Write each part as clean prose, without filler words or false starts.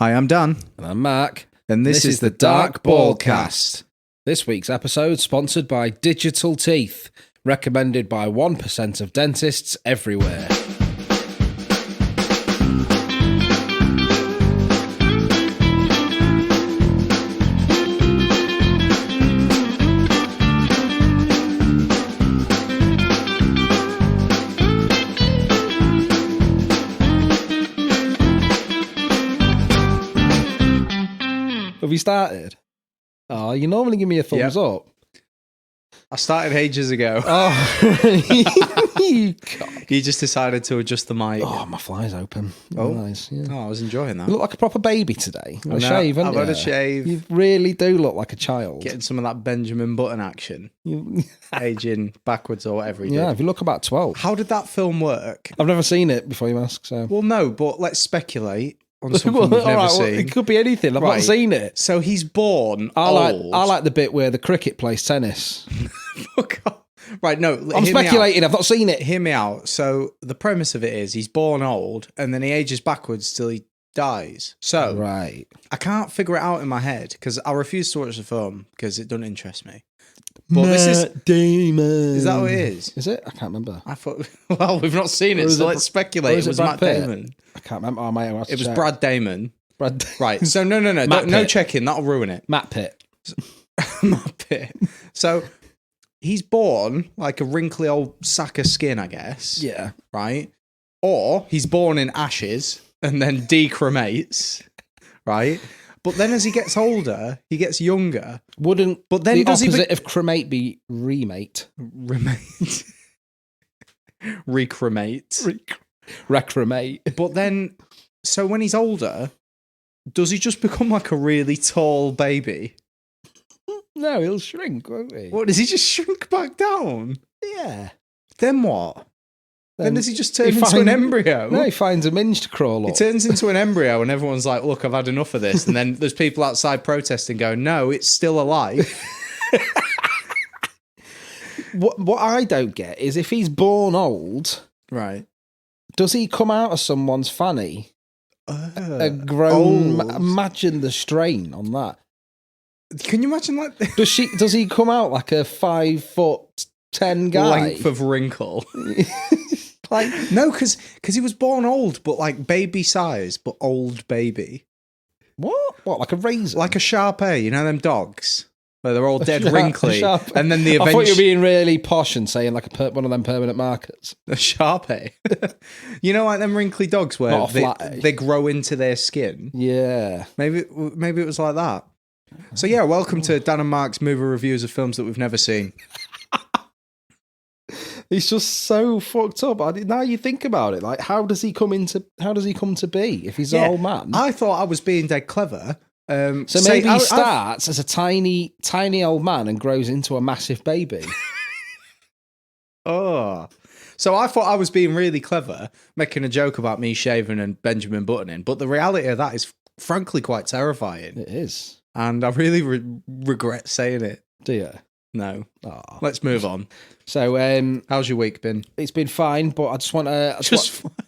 Hi, I'm Dan. And I'm Mark. And this is the DarcBall Cast. This week's episode sponsored by Digital Teeth, recommended by 1% of dentists everywhere. Have you started? Oh, you normally give me a thumbs up. I started ages ago. Oh, you just decided to adjust the mic. Oh, my fly's open. Oh, nice. Yeah. Oh, I was enjoying that. You look like a proper baby today. I've had a shave. You really do look like a child. Getting some of that Benjamin Button action. Aging backwards or whatever he did. Yeah, if you look about 12. How did that film work? I've never seen it before you ask, so. Well, no, but let's speculate on something we've never seen. It could be anything. I've not seen it. So he's born old. I like the bit where the cricket plays tennis. Fuck off. Right, no. I'm speculating. I've not seen it. Hear me out. So the premise of it is he's born old and then he ages backwards till he dies. So right. I can't figure it out in my head because I refuse to watch the film because it doesn't interest me. But this is Damon. Is that what it is? Is it? I can't remember. I thought. Well, we've not seen it, so let's speculate. It was Matt Damon. I can't remember. Oh, mate, it was Brad Damon. Brad. Right. So no checking. That'll ruin it. Matt Pitt. Matt Pitt. So he's born like a wrinkly old sack of skin, I guess. Yeah. Right. Or he's born in ashes and then decremates. Right. But then as he gets older, he gets younger. But then the opposite of cremate be remate? Remate. Recremate. Recremate. But then, so when he's older, does he just become like a really tall baby? No, he'll shrink, won't he? What, does he just shrink back down? Yeah. Then what? Then does he just turn into an embryo? No, he finds a minge to crawl up. He turns into an embryo and everyone's like, look, I've had enough of this. And then there's people outside protesting going, no, it's still alive. What I don't get is if he's born old, right? Does he come out of someone's fanny? A grown... Imagine the strain on that. Can you imagine like... Does he come out like a 5'10" guy? Length of wrinkle. Like, no, because he was born old, but like baby size, but old baby. What? What? Like a razor? Like a Shar-Pei, you know them dogs? Where they're all dead wrinkly. And then the I thought you were being really posh and saying like one of them permanent markers. A Shar-Pei. You know, like them wrinkly dogs where they grow into their skin? Yeah. Maybe it was like that. So yeah, welcome to Dan and Mark's movie reviews of films that we've never seen. It's just so fucked up. Now you think about it, like how does he come to be if he's an old man? I thought I was being dead clever. So maybe he starts as a tiny old man and grows into a massive baby. Oh. So I thought I was being really clever, making a joke about me shaving and Benjamin buttoning, but the reality of that is frankly quite terrifying. It is. And I really regret saying it. Do you? No. Oh. Let's move on. So, how's your week been? It's been fine, but I just want to...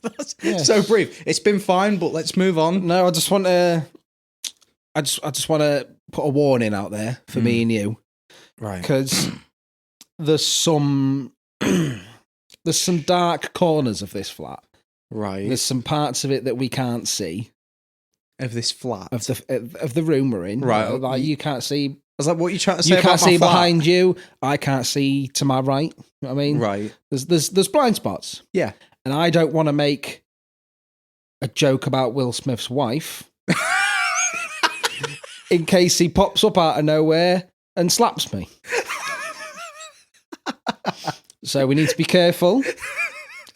That's so brief. It's been fine, but let's move on. No, I just want to... I just want to put a warning out there for me and you. Right. Because there's some dark corners of this flat. Right. There's some parts of it that we can't see. Of this flat? Of the room we're in. Right. Like you can't see... I was like, what are you trying to say? You can't see behind you. I can't see to my right. You know what I mean? Right. There's blind spots. Yeah. And I don't want to make a joke about Will Smith's wife in case he pops up out of nowhere and slaps me. So we need to be careful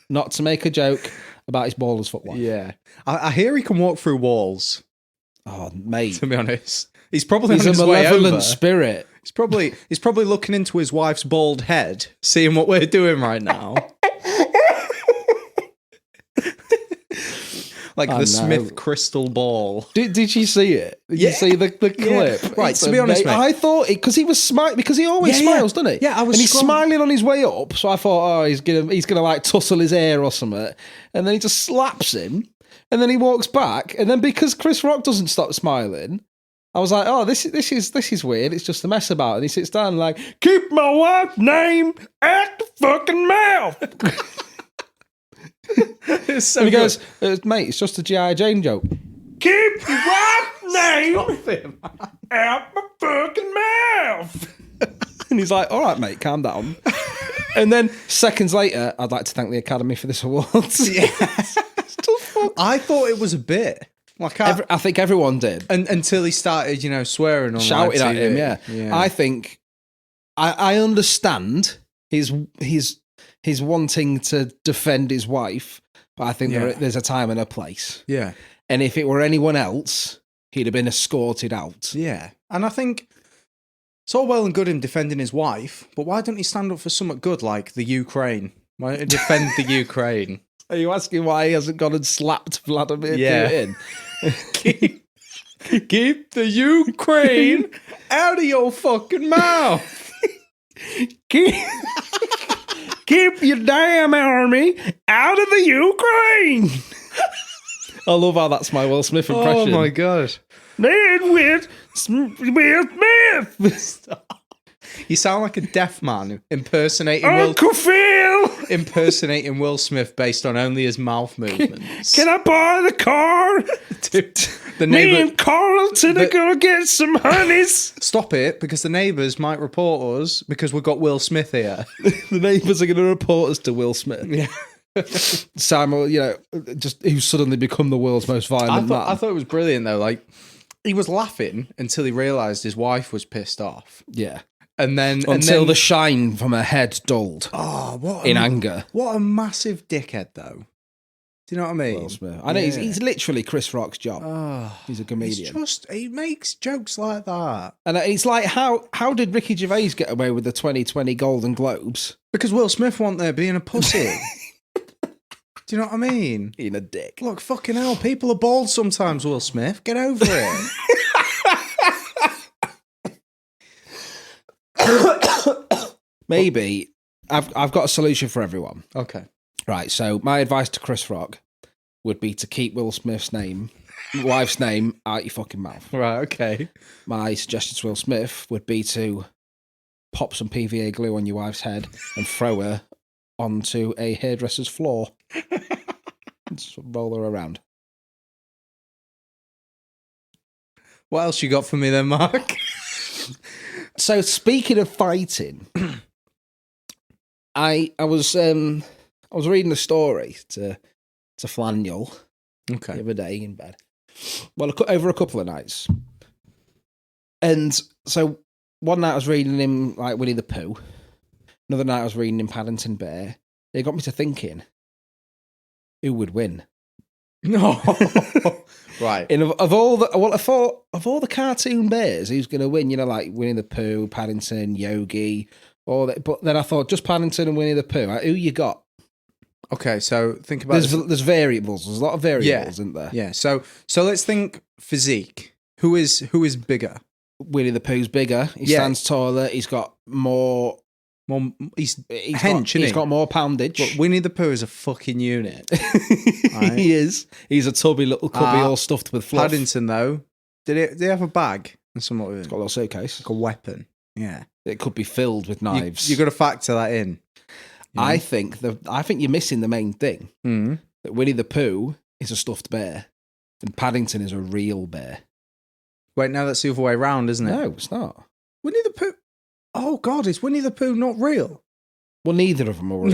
not to make a joke about his baller's foot wife. Yeah. I hear he can walk through walls. Oh, mate. To be honest. He's probably on his a way malevolent over. Spirit. He's probably looking into his wife's bald head, seeing what we're doing right now. Like the Smith crystal ball. Did you see it? Did you see the clip? Yeah. Right, to be honest, mate. I thought it because he was because he always smiles, doesn't he? Yeah, I was. And he's smiling on his way up, so I thought, he's gonna like tussle his hair or something, and then he just slaps him. And then he walks back, and then because Chris Rock doesn't stop smiling, I was like, oh, this is weird. It's just a mess about. And he sits down like, keep my wife's name at the fucking mouth. It's so And he good. goes, mate, it's just a G.I. Jane joke. Keep your wife's name out my fucking mouth. And he's like, all right, mate, calm down. And then seconds later, I'd like to thank the Academy for this award. Yeah. I thought it was a bit. Like I think everyone did. Until he started, swearing on Shouting live at him, TV. yeah. I think I understand his wanting to defend his wife, but I think there's a time and a place. Yeah. And if it were anyone else, he'd have been escorted out. Yeah. And I think it's all well and good him defending his wife, but why don't he stand up for something good like the Ukraine? Why don't he defend the Ukraine? Are you asking why he hasn't gone and slapped Vladimir Putin? Keep the Ukraine out of your fucking mouth. Keep your damn army out of the Ukraine. I love how that's my Will Smith impression. Oh my god. Will Smith. Stop. You sound like a deaf man impersonating Uncle Phil. impersonating Will Smith based on only his mouth movements. Can I borrow the car? Dude, the Me neighbor. and Carlton are gonna get some honeys. Stop it, because the neighbours might report us because we've got Will Smith here. The neighbours are going to report us to Will Smith. Yeah. Samuel, just who's suddenly become the world's most violent man. I thought it was brilliant though. Like, he was laughing until he realised his wife was pissed off. Yeah. And then Until the shine from her head dulled in anger. What a massive dickhead, though. Do you know what I mean? Will Smith. I know he's literally Chris Rock's job. He's a comedian. He makes jokes like that. And it's like, how did Ricky Gervais get away with the 2020 Golden Globes? Because Will Smith wasn't there being a pussy. Do you know what I mean? Being a dick. Look, fucking hell, people are bald sometimes, Will Smith. Get over it. Maybe I've got a solution for everyone. Okay. Right, so my advice to Chris Rock would be to keep Will Smith's wife's name out your fucking mouth. Right, okay. My suggestion to Will Smith would be to pop some PVA glue on your wife's head and throw her onto a hairdresser's floor. Just roll her around. What else you got for me then, Mark? So speaking of fighting, I was reading a story to Flaniel the other day in bed. Well, over a couple of nights, and so one night I was reading him like Winnie the Pooh. Another night I was reading him Paddington Bear. It got me to thinking, who would win? No. Right. Of all the cartoon bears, who's going to win? Like Winnie the Pooh, Paddington, Yogi, all that. But then I thought, just Paddington and Winnie the Pooh. Who you got? Okay, so think about there's variables. There's a lot of variables, isn't there? Yeah. So let's think physique. Who is bigger? Winnie the Pooh's bigger. He stands taller. He's got more. He's hench, he's got more poundage. But Winnie the Pooh is a fucking unit. Right? He is. He's a tubby little cubby all stuffed with fluff. Paddington, though, did he have a bag and something with He's it? got a little suitcase. Like a weapon. Yeah. It could be filled with knives. You got to factor that in. I think you're missing the main thing. Mm. That Winnie the Pooh is a stuffed bear, and Paddington is a real bear. Wait, no, that's the other way around, isn't it? No, it's not. Winnie the Pooh. Oh God, is Winnie the Pooh not real? Well, neither of them are real.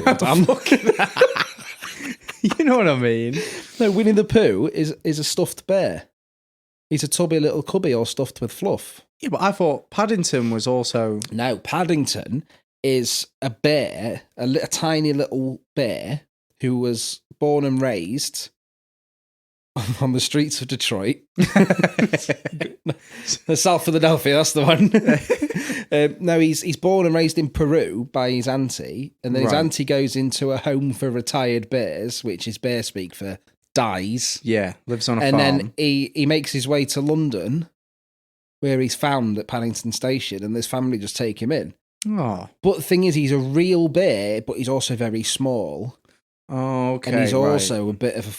You know what I mean? No, Winnie the Pooh is a stuffed bear. He's a tubby little cubby all stuffed with fluff. Yeah, but I thought Paddington was also... No, Paddington is a bear, a tiny little bear who was born and raised on the streets of Detroit. South Philadelphia, that's the one. No, he's born and raised in Peru by his auntie, and then his auntie goes into a home for retired bears, which is bear speak for dies. Yeah, lives on a farm. And then he makes his way to London, where he's found at Paddington Station, and this family just take him in. Oh. But the thing is, he's a real bear, but he's also very small. Oh, okay. And he's also a bit of a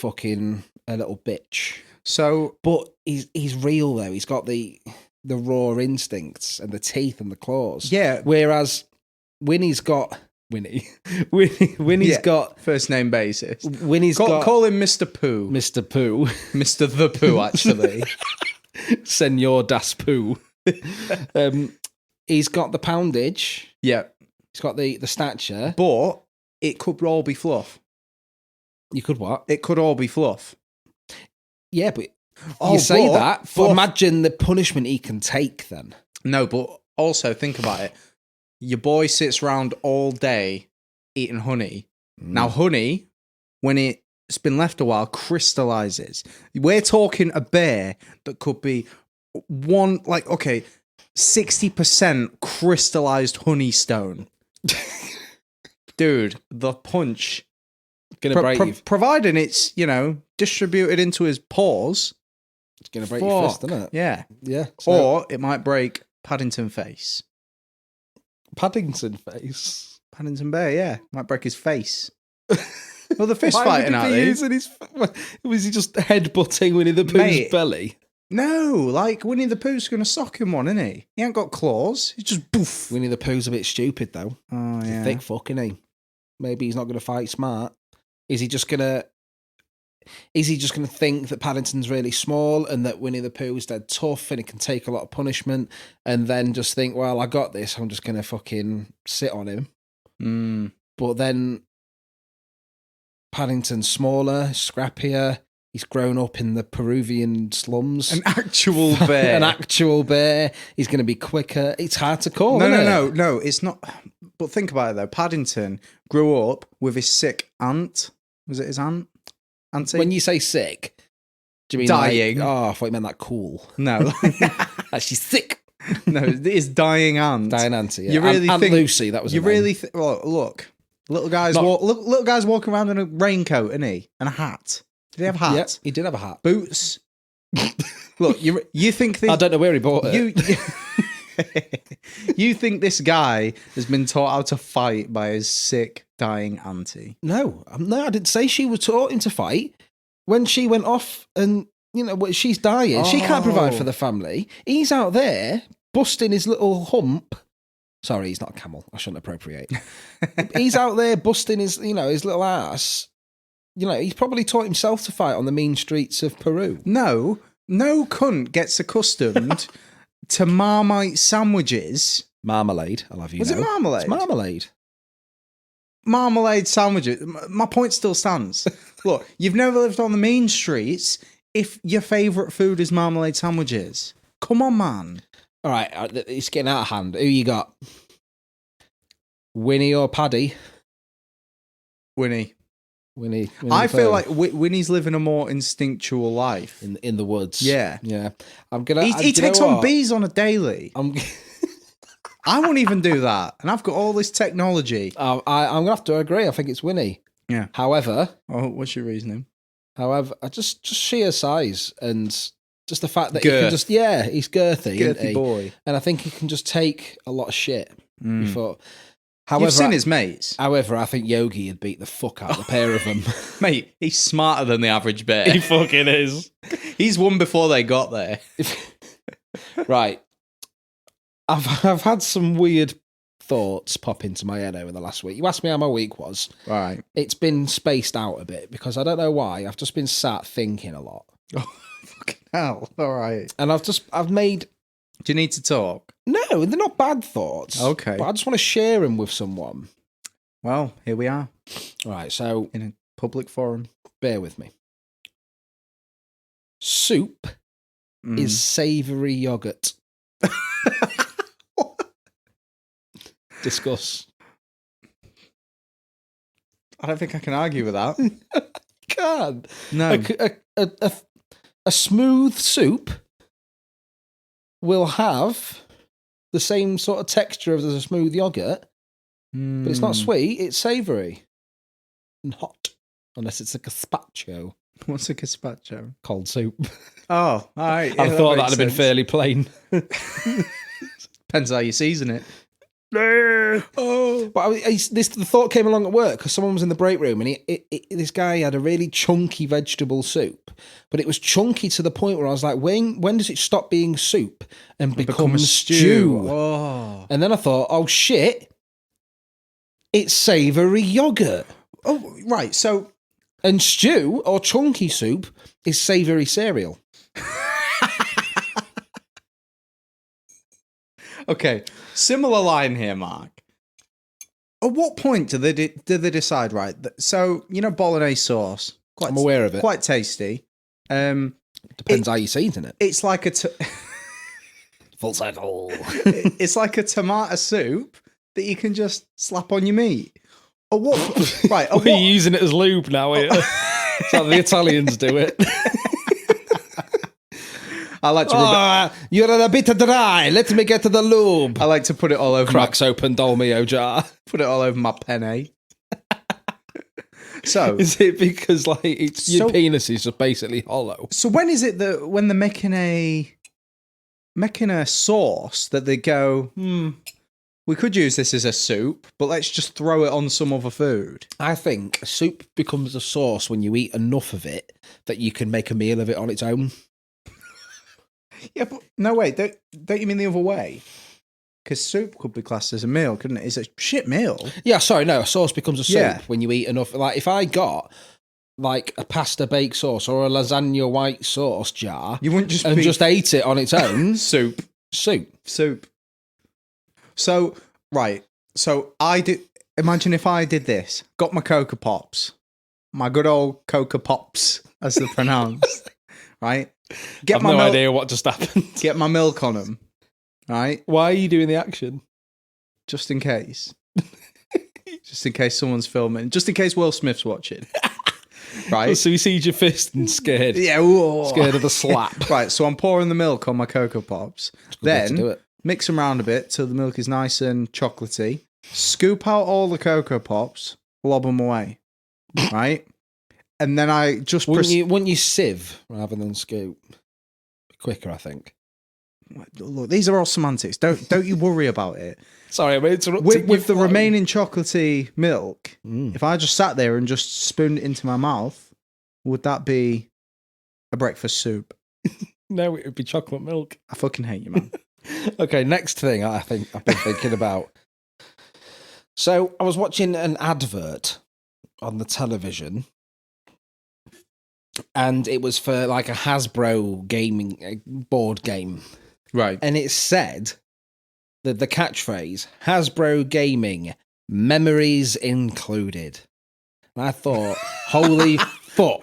little bitch. So, but he's real though. He's got the raw instincts and the teeth and the claws. Yeah. Whereas Winnie's got Winnie's got first name basis. Winnie's call him Mr. Pooh. Mr. Pooh. Mr. the Pooh, actually. Senor Das Pooh. He's got the poundage. Yeah. He's got the stature. But it could all be fluff. You could what? It could all be fluff. Yeah, but you say that, but imagine the punishment he can take then. No, but also think about it. Your boy sits around all day eating honey. Now, honey, when it's been left a while, crystallizes. We're talking a bear that could be 60% crystallized honey stone. Dude, the punch. Gonna break you. Providing it's, distributed into his paws. It's gonna break your fist, isn't it? Yeah. Yeah. Or it might break Paddington face. Paddington face? Paddington Bear, yeah. Might break his face. Well, the fist fighting out there. Was he just headbutting Winnie the Pooh's belly? No, like Winnie the Pooh's going to sock him one, isn't he? He ain't got claws. He's just boof. Winnie the Pooh's a bit stupid, though. Oh, He's yeah. a thick fuck, isn't he? Maybe he's not going to fight smart. Is he just going to think that Paddington's really small and that Winnie the Pooh's dead tough and he can take a lot of punishment and then just think, well, I got this, I'm just going to fucking sit on him. But then Paddington's smaller, scrappier, he's grown up in the Peruvian slums. An actual bear. An actual bear. He's going to be quicker. It's hard to call, No, it's not. But think about it, though. Paddington grew up with his sick aunt. Was it his aunt? Auntie? When you say sick, do you mean dying? I thought you meant that cool. No. She's sick. No, it's dying aunt. Dying auntie, yeah. You really Aunt think Lucy, that was her You name. really well, look. Little guy's walking around in a raincoat, isn't he? And a hat. Did he have a hat? Yeah, he did have a hat. Boots. Look, you think this... I don't know where he bought it. You think this guy has been taught how to fight by his sick, dying auntie? No, I didn't say she was taught him to fight. When she went off and, she's dying, she can't provide for the family. He's out there busting his little hump. Sorry, he's not a camel. I shouldn't appropriate. He's out there busting his little ass. He's probably taught himself to fight on the mean streets of Peru. No cunt gets accustomed to Marmite sandwiches. Marmalade, I'll have you Was know. it marmalade? It's marmalade. Marmalade sandwiches. My point still stands. Look, you've never lived on the mean streets if your favourite food is marmalade sandwiches. Come on, man. All right, it's getting out of hand. Who you got? Winnie or Paddy? Winnie. Winnie I feel like Winnie's living a more instinctual life in the woods. Yeah. I'm gonna. He takes on bees on a daily. I won't even do that, and I've got all this technology. I'm gonna have to agree. I think it's Winnie. Yeah. However, what's your reasoning? However, just sheer size and just the fact that Girth. he can just he's girthy, Girthy boy, and I think he can just take a lot of shit. Before. However, you've seen his mates. However, I think Yogi would beat the fuck out of the pair of them. Mate, he's smarter than the average bear. He fucking is. He's won before they got there. Right. I've had some weird thoughts pop into my head over the last week. You asked me how my week was. Right. It's been spaced out a bit because I don't know why. I've just been sat thinking a lot. Oh, fucking hell. All right. And I've made... Do you need to talk? No, they're not bad thoughts. Okay. But I just want to share them with someone. Well, here we are. All right, so... In a public forum. Bear with me. Soup is savoury yoghurt. Discuss. I don't think I can argue with that. Can. No. A smooth soup will have the same sort of texture as a smooth yogurt, but it's not sweet, it's savoury and hot, unless it's a gazpacho. What's a gazpacho? Cold soup. Oh, all right. I thought that'd have been fairly plain. Depends how you season it. Oh. But the thought came along at work because someone was in the break room and this guy had a really chunky vegetable soup, but it was chunky to the point where I was like, when does it stop being soup and become a stew? Oh. And then I thought, oh shit, it's savoury yogurt. Oh, right. So, and stew or chunky soup is savoury cereal. Okay, similar line here, Mark. At what point do they decide, right? So, bolognese sauce. I'm aware of it. Quite tasty. Depends how you season it. It's like full cycle. It's like a tomato soup that you can just slap on your meat. Or what? Right. We're using it as lube now. It's how the Italians do it. I like to you're a bit dry. Let me get to the lube. I like to put it all over Cracks open Dolmio jar. Put it all over my penne. So is it because your penis is just basically hollow? So when is it that when they're making a sauce that they go, we could use this as a soup, but let's just throw it on some other food? I think a soup becomes a sauce when you eat enough of it that you can make a meal of it on its own. Yeah, but no, wait, don't you mean the other way? Because soup could be classed as a meal, couldn't it? It's a shit meal. Yeah, sorry, no, a sauce becomes a soup when you eat enough. Like, if I got, a pasta baked sauce or a lasagna white sauce jar... You wouldn't just just ate it on its own... Soup. So, right, so I did... Imagine if I did this. Got my Cocoa Pops. My good old Cocoa Pops, as they're pronounced. Right? I've no idea what just happened. Get my milk on them, right? Why are you doing the action? Just in case. Just in case someone's filming. Just in case Will Smith's watching. Right? So he sees your fist and scared. Yeah. Whoa. Scared of the slap. Right, so I'm pouring the milk on my Cocoa Pops. Then mix them around a bit till the milk is nice and chocolatey. Scoop out all the Cocoa Pops. Lob them away. Right? And then I just... Wouldn't you sieve rather than scoop? Quicker, I think. Look, these are all semantics. Don't you worry about it. Sorry, I'm interrupting with the remaining chocolatey milk, if I just sat there and just spooned it into my mouth, would that be a breakfast soup? No, it would be chocolate milk. I fucking hate you, man. Okay, next thing I think I've been thinking about. So I was watching an advert on the television, and it was for a Hasbro gaming board game. Right. And it said that the catchphrase, Hasbro Gaming, memories included. And I thought, holy fuck,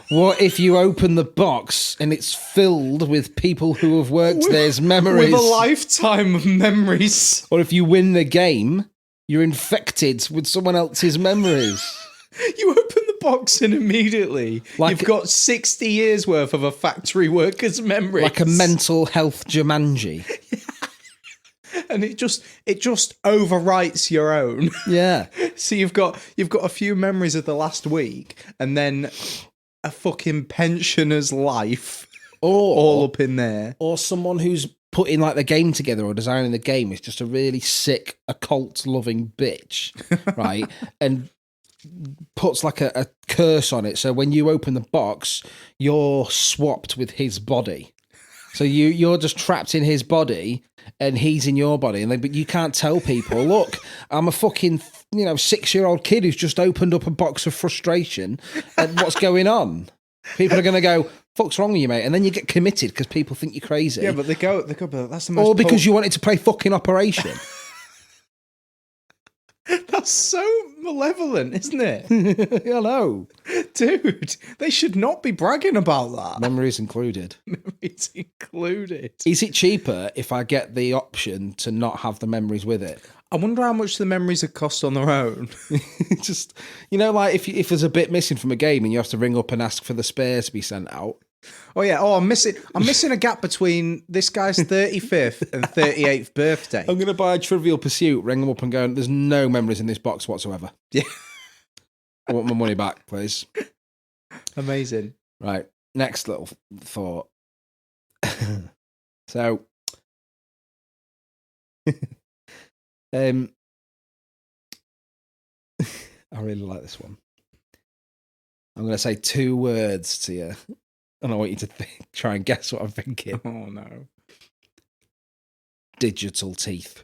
what if you open the box and it's filled with people who have worked there's memories? With a lifetime of memories. Or if you win the game, you're infected with someone else's memories. You open the box and immediately you've got 60 years worth of a factory worker's memories. Like a mental health Jumanji. And it just overwrites your own. Yeah. So you've got a few memories of the last week and then a fucking pensioner's life all up in there. Or someone who's putting the game together or designing the game is just a really sick, occult loving bitch. Right? And puts a curse on it, so when you open the box you're swapped with his body, so you're just trapped in his body and he's in your body, but you can't tell people, look, I'm a fucking 6-year-old kid who's just opened up a box of frustration and what's going on. People are going to go, fuck's wrong with you, mate? And then you get committed because people think you're crazy. Yeah, but they go, but that's the most... Or because you wanted to play fucking Operation. That's so malevolent, isn't it? Hello. Dude, they should not be bragging about that. Memories included. Memories included. Is it cheaper if I get the option to not have the memories with it? I wonder how much the memories would cost on their own. Just, if there's a bit missing from a game and you have to ring up and ask for the spare to be sent out. Oh yeah. Oh, I'm missing a gap between this guy's 35th and 38th birthday. I'm going to buy a Trivial Pursuit, ring them up and go, there's no memories in this box whatsoever. Yeah. I want my money back, please. Amazing. Right. Next little thought. So, I really like this one. I'm going to say 2 words to you, and I want you to try and guess what I'm thinking. Oh, no. Digital teeth.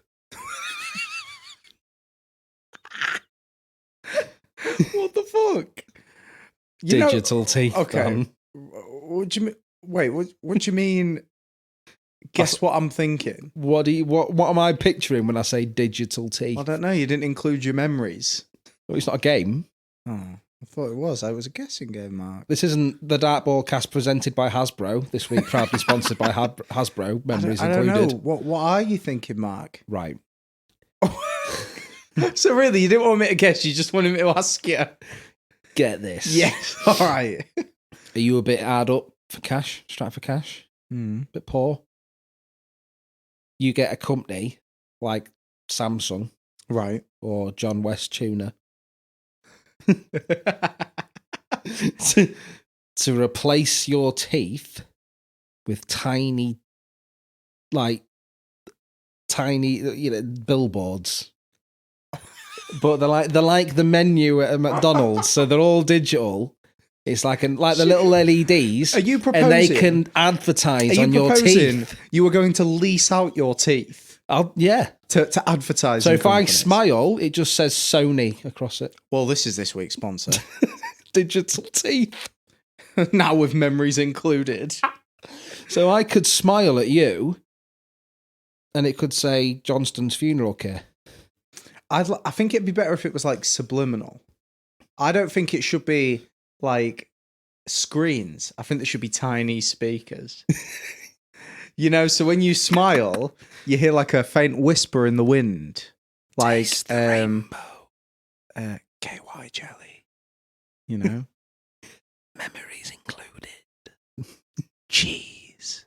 What the fuck? Digital teeth. Okay. What do you mean? Wait, what do you mean? Guess what I'm thinking. What am I picturing when I say digital teeth? I don't know. You didn't include your memories. Well, it's not a game. Oh, I thought it was. I was a guessing game, Mark. This isn't the DarcBall Cast presented by Hasbro. This week, proudly sponsored by Hasbro. Memories included. I don't know. What are you thinking, Mark? Right. So really, you didn't want me to guess. You just wanted me to ask you. Get this. Yes. All right. Are you a bit hard up for cash? Strapped for cash? Bit poor? You get a company like Samsung, right, or John West Tuna to replace your teeth with tiny, billboards. But they're like the menu at a McDonald's, so they're all digital. It's like the little LEDs. Are you proposing? And they can advertise on your teeth. You were going to lease out your teeth? Yeah. To advertise. So if companies. I smile, it just says Sony across it. Well, this is this week's sponsor. Digital teeth. Now with memories included. So I could smile at you and it could say Johnston's Funeral Care. I think it'd be better if it was like subliminal. I don't think it should be like screens. I think there should be tiny speakers. So when you smile, you hear like a faint whisper in the wind, like rainbow. KY jelly. Memories included. Cheese.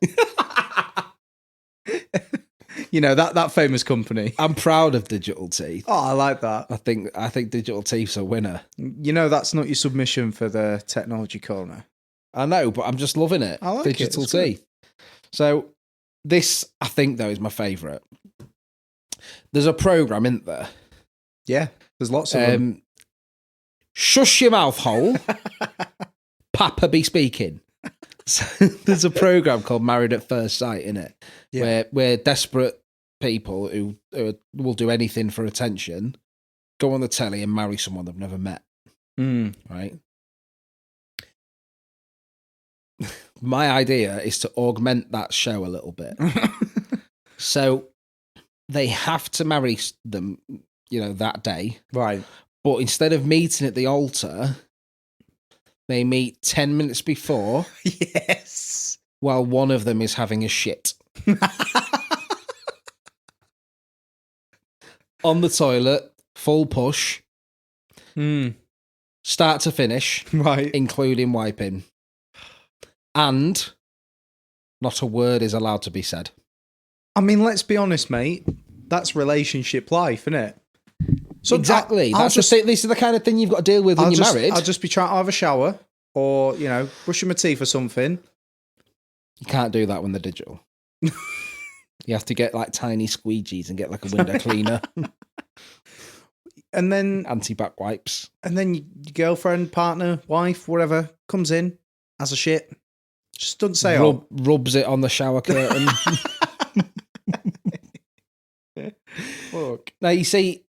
That famous company. I'm proud of digital teeth. Oh, I like that. I think digital teeth's a winner. That's not your submission for the technology corner. I know, but I'm just loving it. I like digital it. teeth. So this, I think, though, is my favourite. There's a program, isn't there? Yeah, there's lots of them. Shush your mouth hole. Papa be speaking. So there's a program called Married at First Sight, innit? Yeah. Where desperate people who will do anything for attention go on the telly and marry someone they've never met. Right? My idea is to augment that show a little bit. So they have to marry them, that day. Right. But instead of meeting at the altar, they meet 10 minutes before. Yes. While one of them is having a shit. On the toilet, full push. Start to finish. Right. Including wiping. And not a word is allowed to be said. I mean, let's be honest, mate. That's relationship life, isn't it? So exactly. This is the kind of thing you've got to deal with when you're married. I'll just be trying to have a shower or, brushing my teeth or something. You can't do that when they're digital. You have to get like tiny squeegees and get like a window cleaner. And then anti-back wipes. And then your girlfriend, partner, wife, whatever, comes in, has a shit. Just doesn't say rubs it on the shower curtain. Fuck. Now, you see,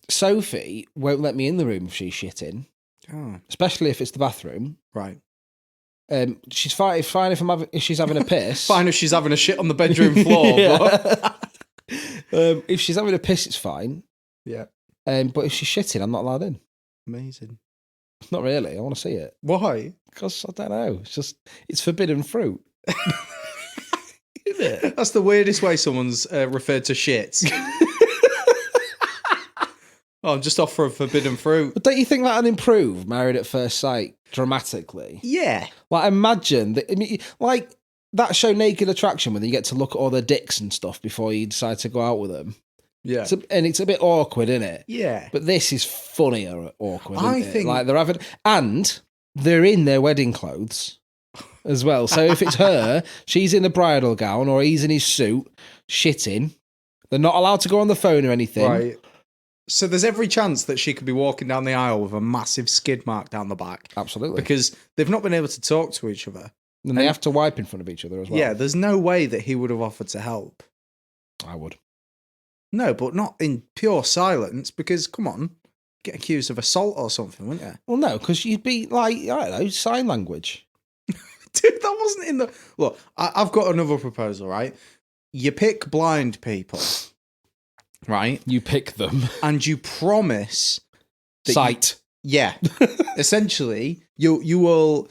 Sophie won't let me in the room if she's shitting. Oh. Especially if it's the bathroom. Right. She's fine if she's having a piss. Fine if she's having a shit on the bedroom floor. But if she's having a piss, it's fine. Yeah. But if she's shitting, I'm not allowed in. Amazing. Not really. I want to see it. Why? Because I don't know. It's forbidden fruit. Isn't it? That's the weirdest way someone's referred to shits. Oh, I'm just off for a forbidden fruit. But don't you think that'd improve Married at First Sight dramatically? Yeah. Like, imagine like that show Naked Attraction, when you get to look at all their dicks and stuff before you decide to go out with them. Yeah. And it's a bit awkward, isn't it? Yeah. But this is funnier awkward, I isn't think... it? Like, they're having... And they're in their wedding clothes as well. So if it's her, she's in a bridal gown, or he's in his suit, shitting. They're not allowed to go on the phone or anything. Right. So there's every chance that she could be walking down the aisle with a massive skid mark down the back. Absolutely. Because they've not been able to talk to each other. And they have to wipe in front of each other as well. Yeah, there's no way that he would have offered to help. I would. No, but not in pure silence, because, come on, get accused of assault or something, wouldn't you? Well, no, because you'd be like, I don't know, sign language. Dude, that wasn't in the... Look, I've got another proposal, right? You pick blind people, right? You pick them. And you promise... Sight. Yeah. Essentially, you will...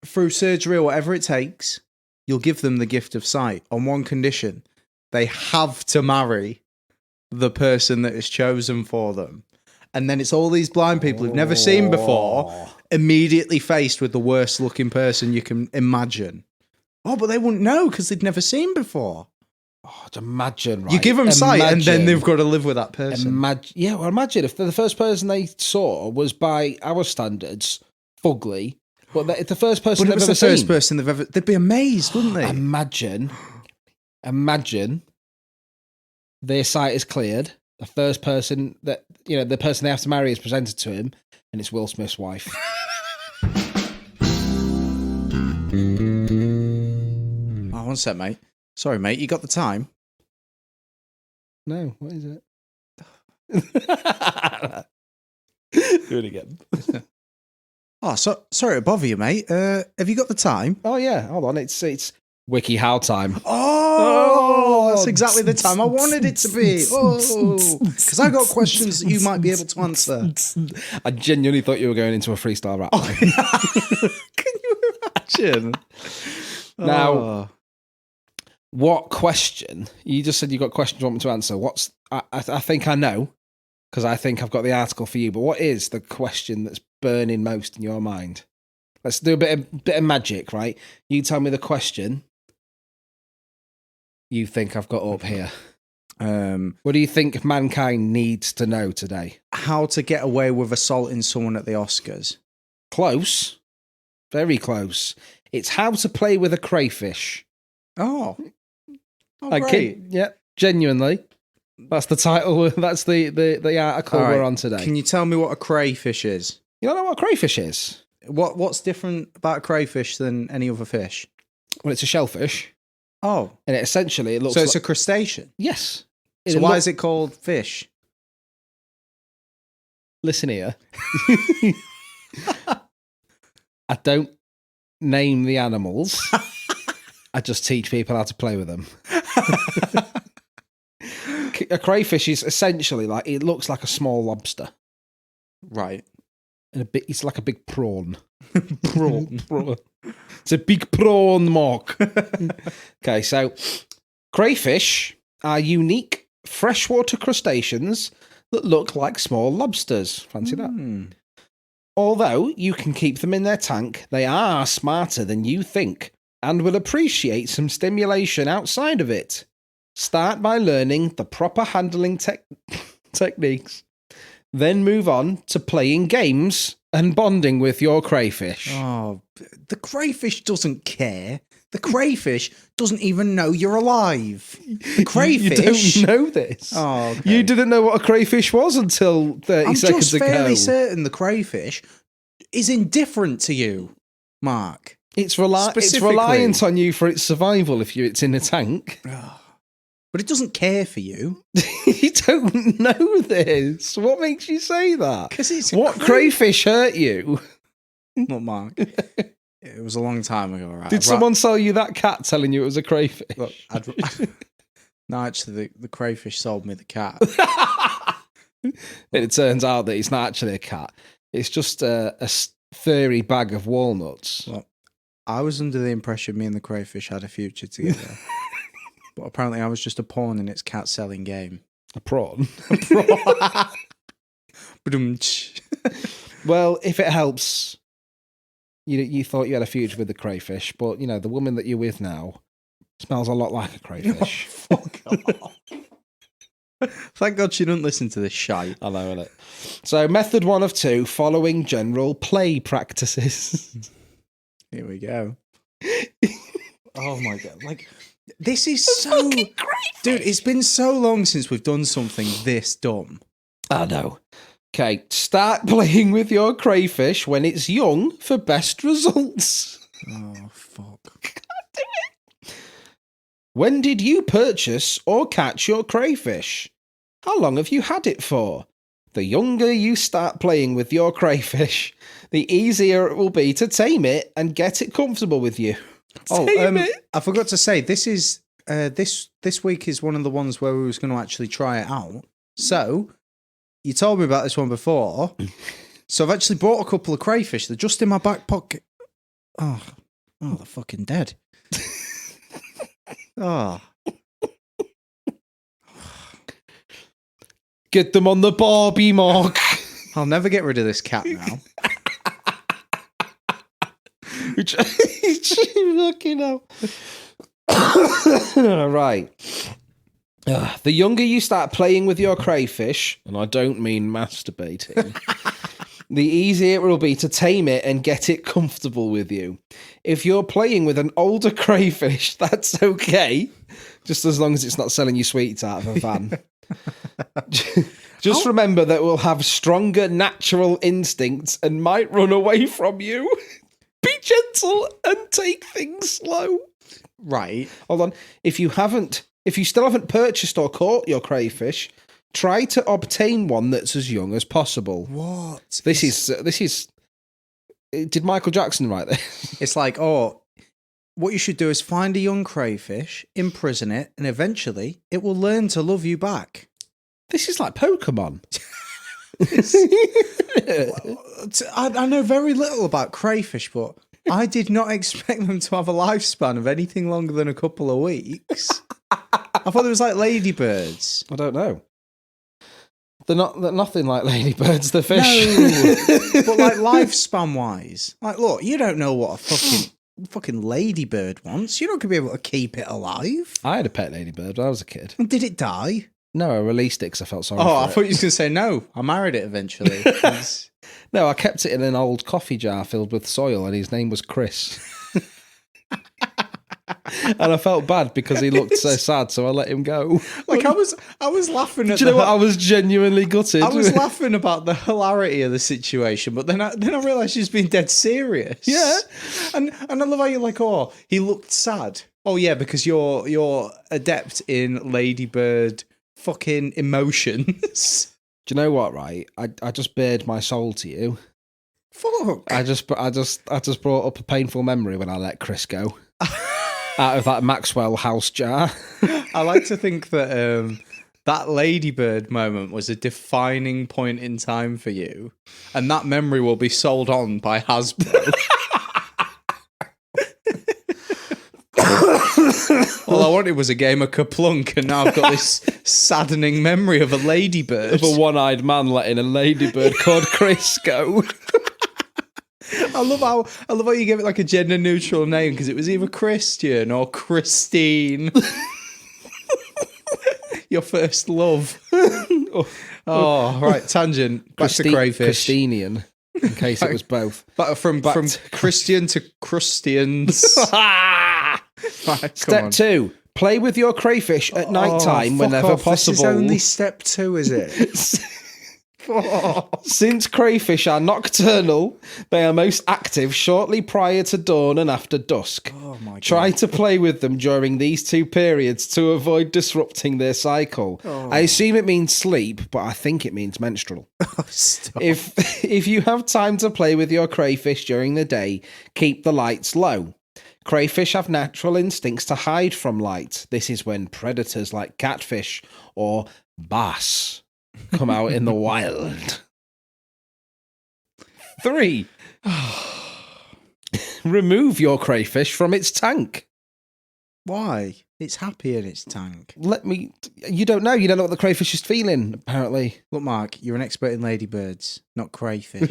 Through surgery or whatever it takes, you'll give them the gift of sight on one condition. They have to marry the person that is chosen for them. And then it's all these blind people who've never seen before, immediately faced with the worst looking person you can imagine. Oh, but they wouldn't know because they'd never seen before. Oh, imagine, right? You give them sight and then they've got to live with that person. Imagine if the first person they saw was, by our standards, fugly. But if the first person they've ever seen... person they've ever... They'd be amazed, wouldn't they? Imagine their sight is cleared. The first person that, the person they have to marry is presented to him, and it's Will Smith's wife. Oh, one sec, mate. Sorry, mate. You got the time? No, what is it? Do it again. Oh, sorry to bother you, mate. Have you got the time? Oh, yeah. Hold on. It's Wiki How time. Oh, that's exactly the time I wanted it to be. Oh, because I got questions that you might be able to answer. I genuinely thought you were going into a freestyle rap. Can you imagine? Now, what question? You just said you got questions you want me to answer. I think I know, because I think I've got the article for you. But what is the question that's burning most in your mind? Let's do a bit of magic, right? You tell me the question you think I've got up here. What do you think mankind needs to know today? How to get away with assaulting someone at the Oscars. Close. Very close. It's how to play with a crayfish. Oh, great. Yeah, genuinely. That's the title. That's the article we're on today. Can you tell me what a crayfish is? You don't know what a crayfish is? What's different about a crayfish than any other fish? Well, it's a shellfish. Oh. And it looks so it's a crustacean? Yes. So why is it called fish? Listen here. I don't name the animals. I just teach people how to play with them. A crayfish is essentially it looks like a small lobster. Right. And it's like a big prawn. Prawn. It's a big prawn, Mark. Okay, so crayfish are unique freshwater crustaceans that look like small lobsters. Fancy that. Although you can keep them in their tank, they are smarter than you think and will appreciate some stimulation outside of it. Start by learning the proper handling techniques. Then move on to playing games and bonding with your crayfish. Oh, the crayfish doesn't care. The crayfish doesn't even know you're alive. The crayfish... You don't know this. Oh, okay. You didn't know what a crayfish was until 30 seconds ago. I'm just fairly certain the crayfish is indifferent to you, Mark. It's reliant on you for its survival if it's in a tank. But it doesn't care for you. You don't know this. What makes you say that? Because it's crayfish hurt you? Not Mark. It was a long time ago, right? Did someone sell you that cat telling you it was a crayfish? Look, no, actually, the crayfish sold me the cat. It turns out that it's not actually a cat. It's just a furry bag of walnuts. Well, I was under the impression me and the crayfish had a future together. But apparently I was just a pawn in its cat-selling game. A prawn? Well, if it helps, you thought you had a future with the crayfish, but, the woman that you're with now smells a lot like a crayfish. Oh, fuck off. Thank God she didn't listen to this shite. I know, innit? So, method 1 of 2, following general play practices. Here we go. Oh, my God. This is so... Dude, it's been so long since we've done something this dumb. I know. Okay, start playing with your crayfish when it's young for best results. Oh, fuck. God damn it. When did you purchase or catch your crayfish? How long have you had it for? The younger you start playing with your crayfish, the easier it will be to tame it and get it comfortable with you. I forgot to say, this is this week is one of the ones where we was going to actually try it out. So, you told me about this one before. So I've actually bought a couple of crayfish. They're just in my back pocket. Oh, they're fucking dead. Oh. Get them on the Barbie, Mark. I'll never get rid of this cat now. Fucking hell. Right. The younger you start playing with your crayfish, and I don't mean masturbating, the easier it will be to tame it and get it comfortable with you. If you're playing with an older crayfish, that's okay, just as long as it's not selling you sweets out of a van. Just remember that it will have stronger natural instincts and might run away from you. Be gentle and take things slow. Right. Hold on. If you still haven't purchased or caught your crayfish, try to obtain one that's as young as possible. What? This is. Did Michael Jackson write this? It's like, what you should do is find a young crayfish, imprison it, and eventually it will learn to love you back. This is like Pokemon. I know very little about crayfish, but I did not expect them to have a lifespan of anything longer than a couple of weeks. I thought it was like ladybirds. I don't know. They're nothing like ladybirds, the fish. No, but like lifespan wise, like look, you don't know what a fucking ladybird wants. You're not going to be able to keep it alive. I had a pet ladybird when I was a kid. Did it die? No, I released it because I felt sorry for I it. thought you were going to say no. I married it eventually. No, I kept it in an old coffee jar filled with soil, and his name was Chris. And I felt bad because he looked so sad, so I let him go. Like I was laughing at. Do you know what? I was genuinely gutted. I was laughing about the hilarity of the situation, but then I realised she's been dead serious. Yeah, and I love how you're like, he looked sad. Oh yeah, because you're adept in ladybird fucking emotions. Do you know what? Right, I just bared my soul to you. Fuck. I just brought up a painful memory when I let Chris go. Out of that Maxwell house jar. I like to think that that ladybird moment was a defining point in time for you, and that memory will be sold on by Hasbro. All I wanted was a game of Kaplunk, and now I've got this saddening memory of a ladybird. Of a one-eyed man letting a ladybird called Chris go. I love how you gave it like a gender neutral name, because it was either Christian or Christine. Your first love. Right, tangent. Back to crayfish. Christinian, in case it was both. From Christian to Christians. Right, Step 2. Play with your crayfish at night time whenever possible. This is only step 2, is it? Since crayfish are nocturnal, they are most active shortly prior to dawn and after dusk. Oh my God. Try to play with them during these two periods to avoid disrupting their cycle. I assume it means sleep, but I think it means menstrual. Stop. If you have time to play with your crayfish during the day, keep the lights low. Crayfish have natural instincts to hide from light. This is when predators like catfish or bass come out in the wild. 3. Remove your crayfish from its tank. Why? It's happy in its tank. You don't know. You don't know what the crayfish is feeling, apparently. Look, Mark, you're an expert in ladybirds, not crayfish.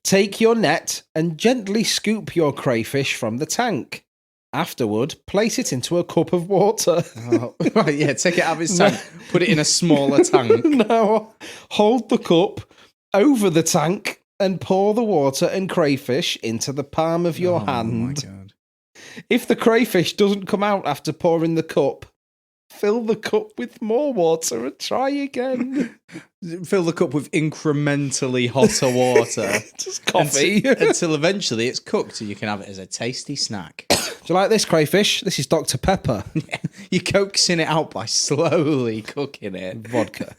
Take your net and gently scoop your crayfish from the tank. Afterward, place it into a cup of water. Right, yeah, take it out of its tank. Put it in a smaller tank. No, hold the cup over the tank and pour the water and crayfish into the palm of your hand. Oh my God. If the crayfish doesn't come out after pouring the cup, fill the cup with more water and try again. Fill the cup with incrementally hotter water. Just coffee. Until eventually it's cooked and you can have it as a tasty snack. Do you like this, crayfish? This is Dr. Pepper. You're coaxing it out by slowly cooking it. Vodka.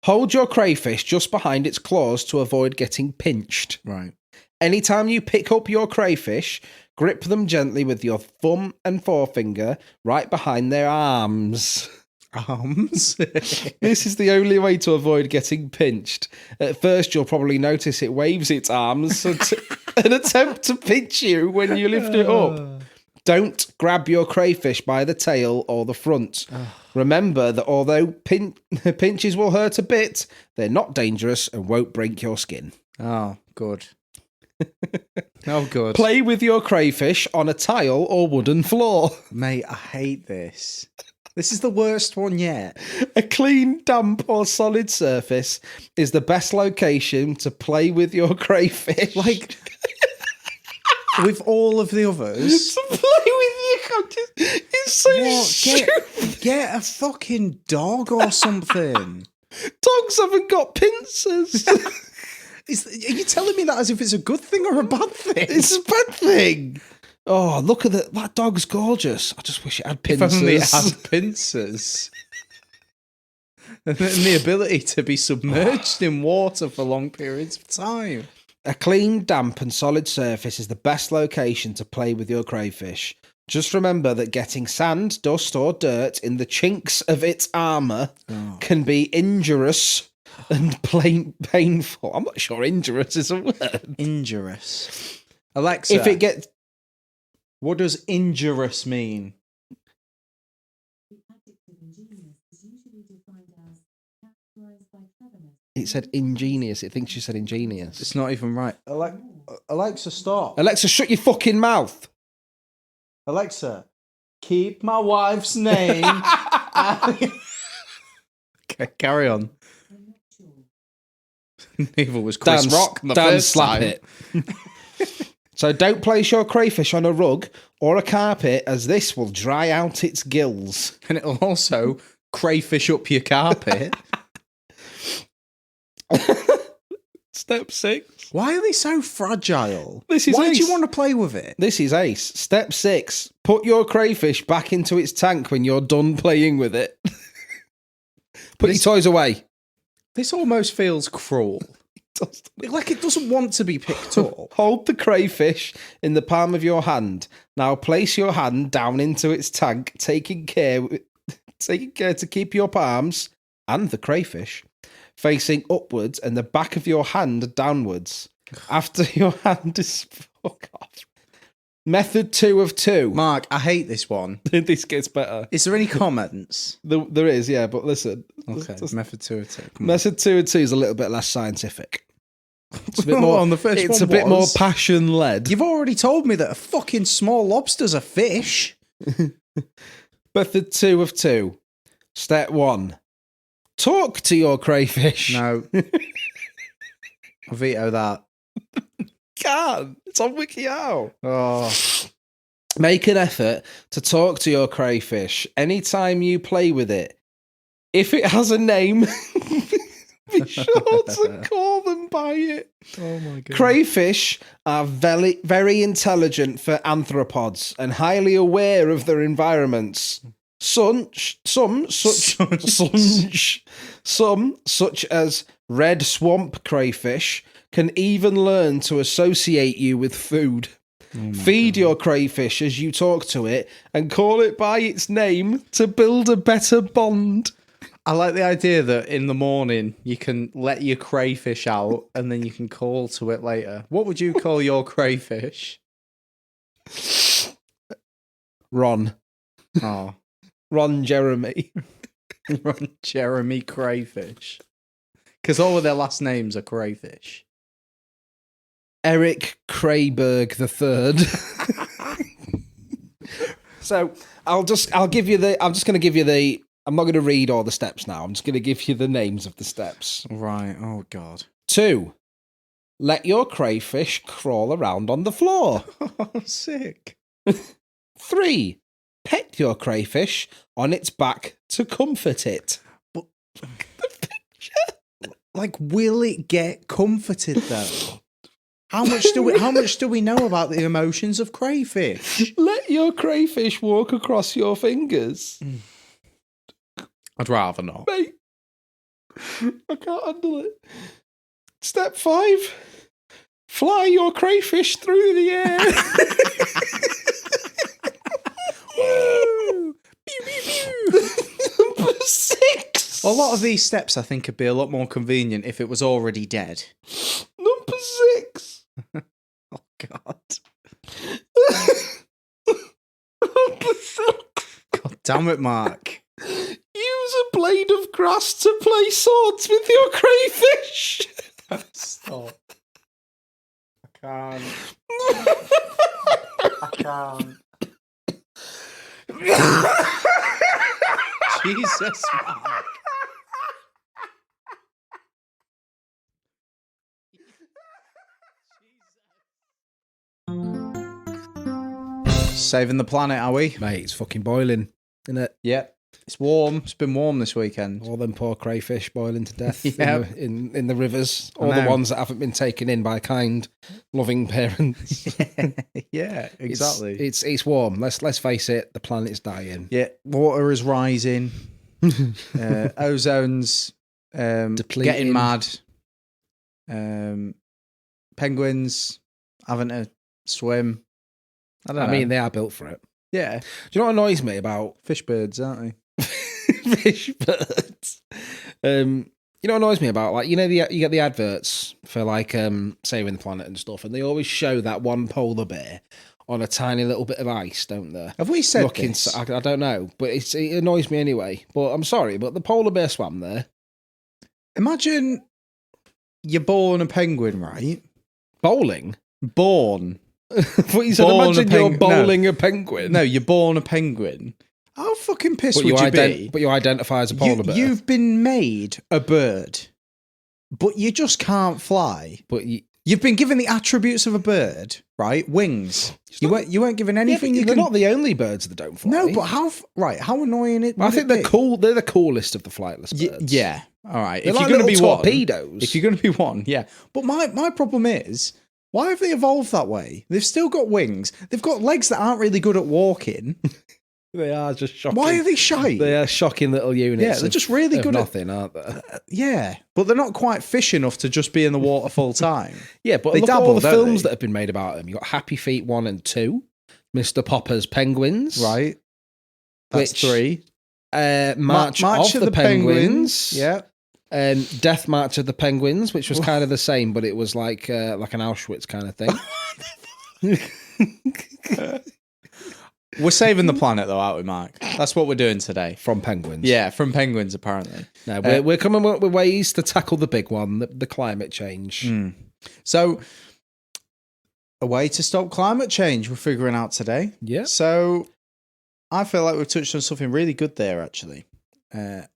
Hold your crayfish just behind its claws to avoid getting pinched. Right. Anytime you pick up your crayfish, grip them gently with your thumb and forefinger right behind their arms. Arms? This is the only way to avoid getting pinched. At first, you'll probably notice it waves its arms and attempt to pinch you when you lift it up. Don't grab your crayfish by the tail or the front. Remember that although pinches will hurt a bit, they're not dangerous and won't break your skin. Oh, good. Oh, good. Play with your crayfish on a tile or wooden floor. Mate, I hate this. This is the worst one yet. A clean, damp or solid surface is the best location to play with your crayfish. Like, with all of the others. To play with your crayfish. It's so stupid. Get a fucking dog or something. Dogs haven't got pincers. Are you telling me that as if it's a good thing or a bad thing? It's a bad thing. Oh, look at that dog's gorgeous. I just wish it had pincers. If only it had pincers. And the ability to be submerged in water for long periods of time. A clean, damp and solid surface is the best location to play with your crayfish. Just remember that getting sand, dust or dirt in the chinks of its armour can be injurious and painful. I'm not sure injurious is a word. Injurious. Alexa, if it gets... What does injurious mean? It said ingenious. It thinks you said ingenious. It's not even right. Alexa, stop. Alexa, shut your fucking mouth. Alexa, keep my wife's name. Okay, carry on. Neither was Chris Rock the first slap time. it. So don't place your crayfish on a rug or a carpet, as this will dry out its gills. And it'll also crayfish up your carpet. Step 6. Why are they so fragile? This is Why ace. do you want to play with it? This is ace. Step 6. Put your crayfish back into its tank when you're done playing with it. Put your toys away. This almost feels cruel. Like it doesn't want to be picked up. Hold the crayfish in the palm of your hand. Now place your hand down into its tank, taking care to keep your palms and the crayfish facing upwards and the back of your hand downwards. After your hand is... Fuck off. Method 2 of 2. Mark, I hate this one. This gets better. Is there any comments? There is, yeah, but listen. Okay, method 2 of 2. Method 2 of 2 is a little bit less scientific. It's a bit more, on the first it's one a bit more was. passion-led. You've already told me that a fucking small lobster's a fish. Method 2 of 2. Step 1. Talk to your crayfish. No. I veto that. Can't. It's on WikiHow. Oh. Make an effort to talk to your crayfish anytime you play with it. If it has a name, be sure to call them by it. Oh my god. Crayfish are very, very intelligent for arthropods and highly aware of their environments. Some, such as red swamp crayfish, can even learn to associate you with food. Feed your crayfish as you talk to it and call it by its name to build a better bond. I like the idea that in the morning you can let your crayfish out and then you can call to it later. What would you call your crayfish? Ron. Oh. Ron Jeremy. Ron Jeremy Crayfish. Because all of their last names are Crayfish. Eric Crayberg III. So I'm just going to give you the, I'm not going to read all the steps now. I'm just going to give you the names of the steps. Right. Oh, God. 2. Let your crayfish crawl around on the floor. Oh, sick. 3, pet your crayfish on its back to comfort it. But like, will it get comforted though? How much do we know about the emotions of crayfish? Let your crayfish walk across your fingers. I'd rather not. Mate, I can't handle it. Step 5, fly your crayfish through the air. Woo! Pew, pew, pew. Number 6. A lot of these steps, I think, would be a lot more convenient if it was already dead. Number 6. Oh, God. Number 6. God damn it, Mark. Use a blade of grass to play swords with your crayfish. Stop. I can't. I can't. Jesus, Mark. Saving the planet, are we? Mate, it's fucking boiling, isn't it? Yeah. It's warm. It's been warm this weekend. All them poor crayfish boiling to death Yeah. in the rivers. All the ones that haven't been taken in by kind, loving parents. Yeah, exactly. It's warm. Let's face it. The planet's dying. Yeah, water is rising. Ozone's Depleting. getting mad. Penguins having to swim. I don't know. I mean, they are built for it. Yeah. Do you know what annoys me about Fish birds, aren't they? fish birds? You know what annoys me about, like, you know, you get the adverts for like saving the planet and stuff, and they always show that one polar bear on a tiny little bit of ice, don't they? Have we said this? I don't know, but it annoys me anyway. But I'm sorry, but the polar bear swam there. Imagine you're born a penguin, right? Bowling? Born. But you said, imagine you're bowling a penguin. No, you're born a penguin. How fucking pissed would you be? But you identify as a polar bear. You've been made a bird, but you just can't fly. But you've been given the attributes of a bird, right? Wings. You weren't given anything. They're not the only birds that don't fly. No, but how annoying it? I think they're cool. They're the coolest of the flightless birds. Yeah. All right. They're if like you're going to be torpedoes. If you're going to be one, yeah. But my problem is, why have they evolved that way? They've still got wings. They've got legs that aren't really good at walking. They are just shocking. Why are they shy? They are shocking little units. Yeah, they're just really good nothing, aren't they? Yeah, but they're not quite fish enough to just be in the water full time. Yeah, but they look dabble, at all the don't films they? that have been made about them. You got Happy Feet 1 and 2, Mr. Popper's Penguins, Right. That's 3. March of the Penguins. Yeah. Death March of the Penguins, which was kind of the same, but it was like an Auschwitz kind of thing. We're saving the planet, though, aren't we, Mark? That's what we're doing today. From penguins. Yeah, from penguins, apparently. No, we're coming up with ways to tackle the big one, the climate change. So, a way to stop climate change we're figuring out today. Yeah. So, I feel like we've touched on something really good there, actually. And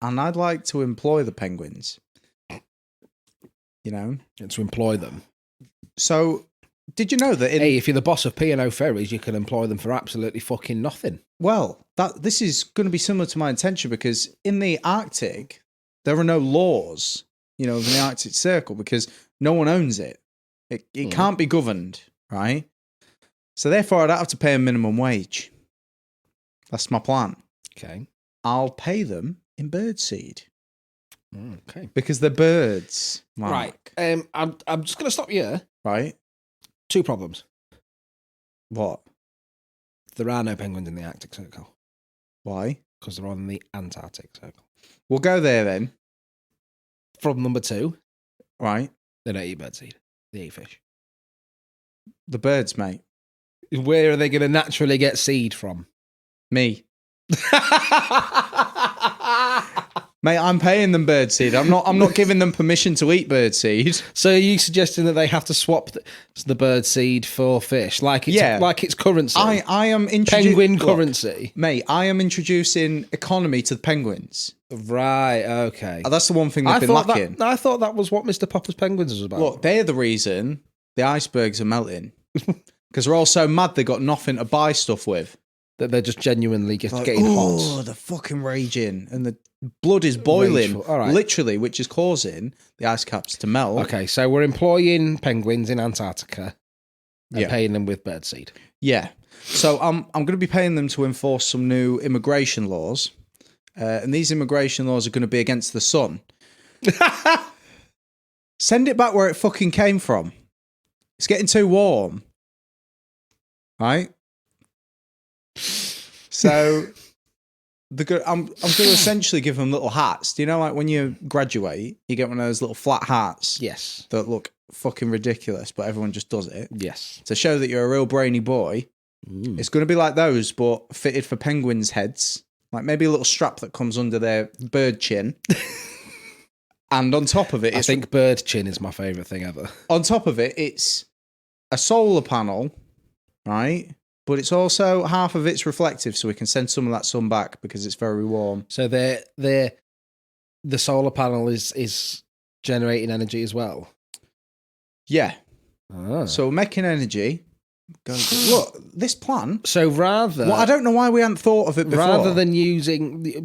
I'd like to employ the penguins. You know? And to employ them. So, did you know that... Hey, if you're the boss of P&O Ferries, you can employ them for absolutely fucking nothing. Well, this is going to be similar to my intention, because in the Arctic, there are no laws, in the Arctic Circle, because no one owns it. It can't be governed, right? So therefore, I don't have to pay a minimum wage. That's my plan. Okay. I'll pay them in birdseed. Okay. Because they're birds, Mark. Right. I'm just going to stop you here. Right. 2 problems. What? There are no penguins in the Arctic Circle. Why? Because they're on the Antarctic Circle. We'll go there then. Problem number 2. Right. They don't eat birdseed. They eat fish. The birds, mate. Where are they going to naturally get seed from? Me. Mate, I'm paying them birdseed. I'm not giving them permission to eat birdseed. So are you suggesting that they have to swap the birdseed for fish? Like it's currency? I am introducing... Penguin currency? Mate, I am introducing economy to the penguins. Right, okay. That's the one thing they've been lacking. I thought that was what Mr. Popper's Penguins was about. Look, they're the reason the icebergs are melting. Because they're all so mad they got nothing to buy stuff with. That they're just genuinely getting oh, hot. they're fucking raging. And the blood is boiling, literally, which is causing the ice caps to melt. Okay, so we're employing penguins in Antarctica and paying them with birdseed. Yeah. So I'm going to be paying them to enforce some new immigration laws. And these immigration laws are going to be against the sun. Send it back where it fucking came from. It's getting too warm. Right? So I'm going to essentially give them little hats. Do you know, like when you graduate, you get one of those little flat hats? Yes. That look fucking ridiculous, but everyone just does it. Yes. To show that you're a real brainy boy. It's going to be like those, but fitted for penguins' heads. Like maybe a little strap that comes under their bird chin. And on top of it, I think bird chin is my favourite thing ever. On top of it, it's a solar panel, right? But it's also half of it's reflective, so we can send some of that sun back because it's very warm. So the solar panel is generating energy as well. Yeah. So we're making energy. Look, this plan. So rather, I don't know why we hadn't thought of it before. Rather than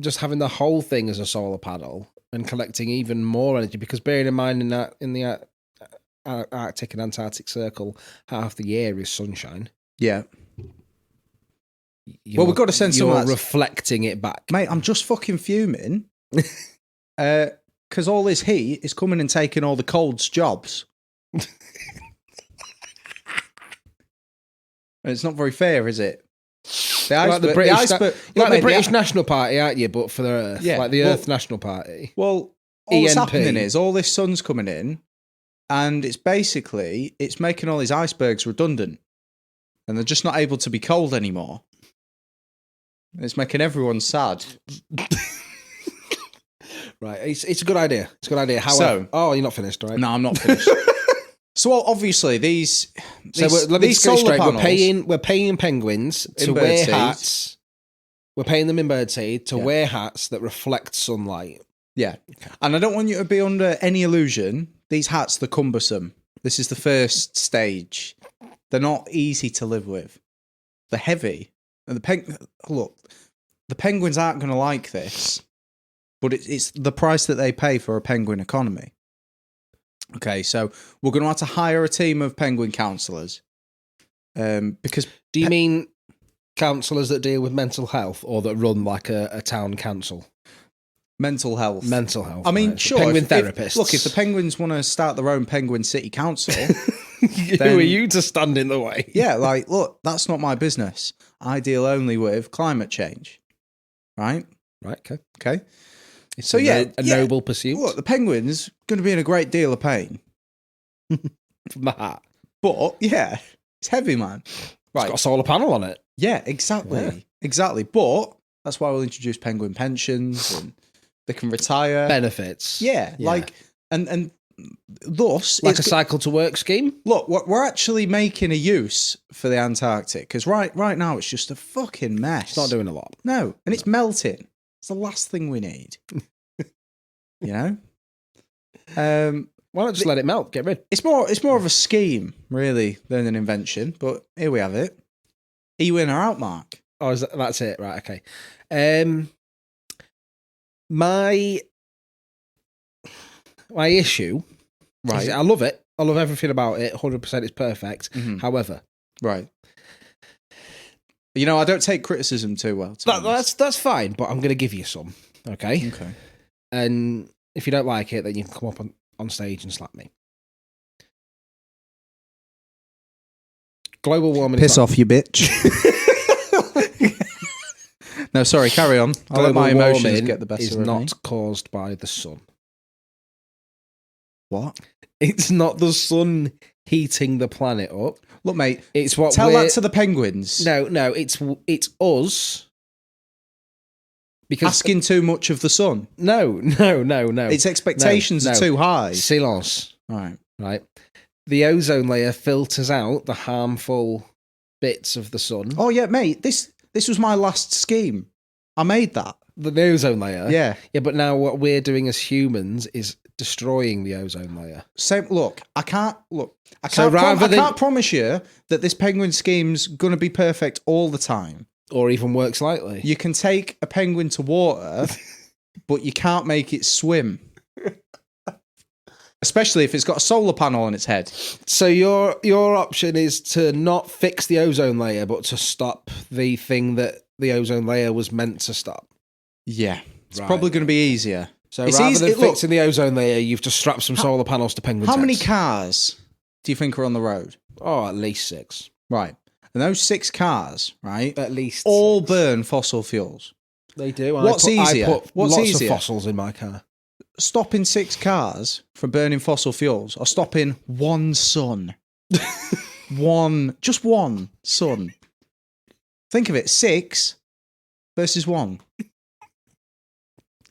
just having the whole thing as a solar panel and collecting even more energy, because bearing in mind in the Arctic and Antarctic Circle, half the year is sunshine. Yeah. We've got to send some of that. Reflecting it back, mate. I'm just fucking fuming. Because all this heat is coming and taking all the cold's jobs. It's not very fair, is it? The British National Party, aren't you? But for the Earth, like the Earth National Party. Well, all that's happening is all this sun's coming in, and it's making all these icebergs redundant, and they're just not able to be cold anymore. It's making everyone sad. Right, it's a good idea. It's a good idea. However, you're not finished, right? No, I'm not finished. So obviously these let me solar straight. Panels, we're paying penguins to wear hats. We're paying them in birdseed to wear hats that reflect sunlight. Yeah, and I don't want you to be under any illusion. These hats, they're cumbersome. This is the first stage. They're not easy to live with. They're heavy. And the penguins aren't going to like this, but it's the price that they pay for a penguin economy. Okay, so we're going to have to hire a team of penguin counsellors. Because do you mean counsellors that deal with mental health or that run like a town council? Mental health. I mean, right. sure. Penguin therapists. If the penguins want to start their own penguin city council, who are you to stand in the way? Yeah, look, that's not my business. I deal only with climate change. Right? Right, okay. It's a noble pursuit. Look, the penguin's going to be in a great deal of pain. From the hat. But, yeah, it's heavy, man. Right. It's got a solar panel on it. Yeah, exactly. Yeah. Exactly. But that's why we'll introduce penguin pensions and they can retire. Benefits. Yeah. And thus... Like a cycle to work scheme? Look, we're actually making a use for the Antarctic because right now it's just a fucking mess. It's not doing a lot. No. And it's melting. It's the last thing we need. You know? Why not just let it melt? Get rid. It's more of a scheme, really, than an invention. But here we have it. Are you in or out, Mark? Oh, that's it. Right. Okay. My issue. Right. I love it. I love everything about it. 100%. It's perfect. Mm-hmm. However. Right. You know, I don't take criticism too well. That's fine, but I'm going to give you some. Okay. Okay. And if you don't like it, then you can come up on stage and slap me. Global warming. Piss off, you bitch. No, sorry. Carry on. I'll let my emotions get the best of me. It's not caused by the sun. What? It's not the sun heating the planet up. Look, mate. It's what. Tell that to the penguins. No. It's us. Because asking too much of the sun. No. Its expectations are too high. Silence. Right. The ozone layer filters out the harmful bits of the sun. Oh yeah, mate. This was my last scheme. I made that. The ozone layer. Yeah. Yeah, but now what we're doing as humans is destroying the ozone layer. Same. Look, I can't promise you that this penguin scheme's going to be perfect all the time, or even work slightly. You can take a penguin to water, but you can't make it swim. Especially if it's got a solar panel on its head. So your option is to not fix the ozone layer, but to stop the thing that the ozone layer was meant to stop. Yeah, it's probably going to be easier. So rather than fixing the ozone layer, you've just strapped some solar panels to penguins' How heads. many cars do you think are on the road? Oh, at least 6. Right. And those 6 cars, right? At least all 6. burn fossil fuels. They do. What's easier? I put What's lots easier? of fossils in my car. Stopping 6 cars from burning fossil fuels, or stopping one sun? Just one sun. Think of it, 6 versus 1.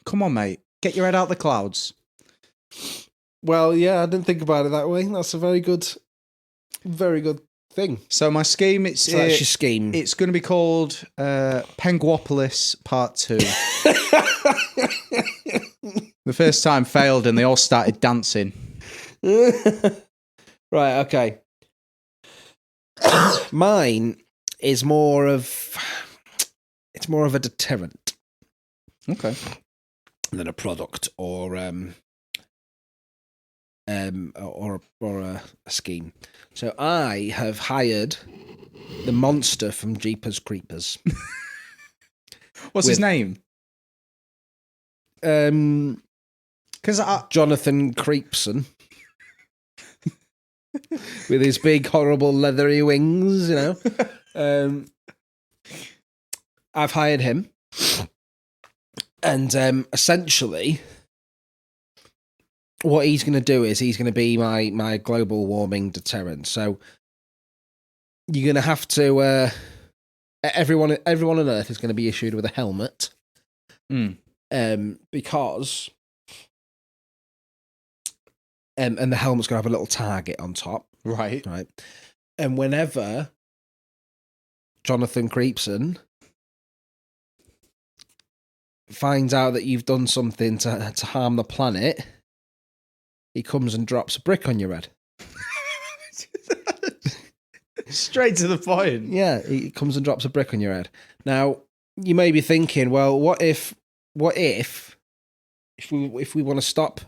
Come on, mate. Get your head out the clouds. Well, yeah, I didn't think about it that way. That's a very good thing. So my scheme, that's your scheme. It's going to be called Penguopolis Part 2. The first time failed and they all started dancing. Right, okay. Mine is more of a deterrent. Okay. Than a product or a scheme. So I have hired the monster from Jeepers Creepers. What's his name? Because Jonathan Creepson. With his big, horrible, leathery wings, you know. I've hired him. And essentially, what he's going to do is he's going to be my global warming deterrent. So you're going to have to... everyone on Earth is going to be issued with a helmet. Because... and the helmet's going to have a little target on top. Right. And whenever Jonathan Creepson finds out that you've done something to harm the planet, he comes and drops a brick on your head. Straight to the point. Yeah, he comes and drops a brick on your head. Now, you may be thinking, well, what if we want to stop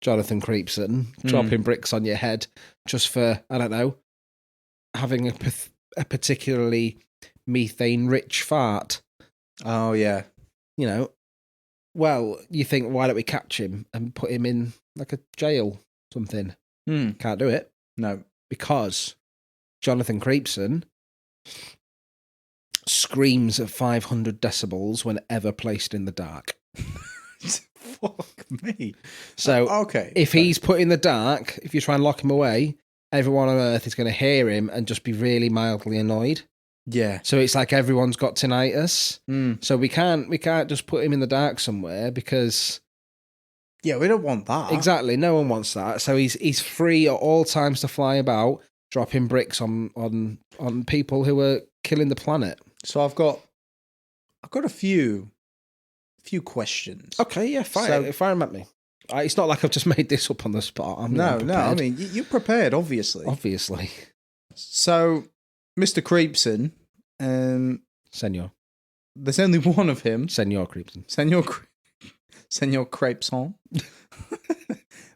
Jonathan Creepson dropping bricks on your head just for, I don't know, having a particularly methane-rich fart? Oh, yeah. You know, well, you think, why don't we catch him and put him in like a jail something? Can't do it. No. Because Jonathan Creepson screams at 500 decibels whenever placed in the dark. Fuck me. So okay, if he's put in the dark, if you try and lock him away, everyone on Earth is going to hear him and just be really mildly annoyed. Yeah. So it's like everyone's got tinnitus. So we can't just put him in the dark somewhere because... Yeah, we don't want that. Exactly. No one wants that. So he's free at all times to fly about, dropping bricks on people who are killing the planet. So I've got a few questions. Okay, yeah, fire them at me. It's not like I've just made this up on the spot. No. I mean, you prepared, obviously. Obviously. So, Mr. Creepson, Senor. There's only one of him. Senor Creepson. Senor Creepson.